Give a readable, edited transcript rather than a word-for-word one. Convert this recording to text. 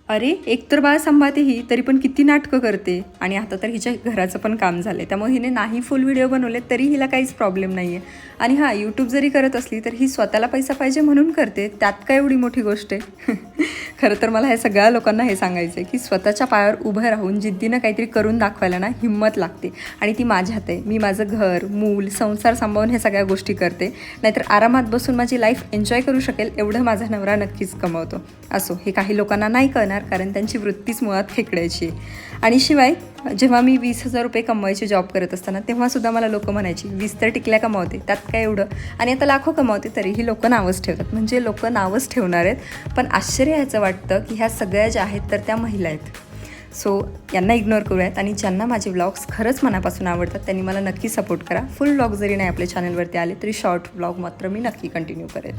अरे एक तर बाळ सांभाळते ही, तरी पण किती नाटकं करते. आणि आता तर हिच्या घराचं पण काम झालं आहे, त्यामुळे हिने नाही फुल व्हिडिओ बनवले तरी हिला काहीच प्रॉब्लेम नाही आहे. आणि हां, यूट्यूब जरी करत असली तर ही स्वतःला पैसा पाहिजे म्हणून करते, त्यात काय एवढी मोठी गोष्ट आहे. खरं तर मला हे सगळ्या लोकांना हे सांगायचं आहे की स्वतःच्या पायावर उभं राहून जिद्दीनं काहीतरी करून दाखवायला ना हिंमत लागते. आणि ती माझ्या हात आहे. मी माझं घर, मूल, संसार सांभाळून हे सगळ्या गोष्टी करते. नाहीतर आरामात बसून माझी लाईफ एन्जॉय करू शकेल एवढं माझा नवरा नक्कीच कमवतो. असो, हे काही लोकांना नाही कळणार, कारण त्यांची वृत्तीच मुळात खेकडायची. आणि शिवाय जेव्हा मी 20,000 रुपये कमवायचे जॉब करत असताना, तेव्हासुद्धा मला लोक म्हणायची 20 तर टिकल्या कमावते, त्यात काय एवढं. आणि आता लाखो कमावते तरीही लोक नावच ठेवतात. म्हणजे लोक नावच ठेवणार आहेत. पण आश्चर्य ह्याचं वाटतं की ह्या सगळ्या ज्या आहेत तर त्या महिला आहेत. सो यांना इग्नोर करूयात. आणि ज्यांना माझे व्लॉग्स खरंच मनापासून आवडतात त्यांनी मला नक्की सपोर्ट करा. फुल व्लॉग जरी नाही आपल्या चॅनलवरती आले तरी शॉर्ट व्लॉग मात्र मी नक्की कंटिन्यू करेन.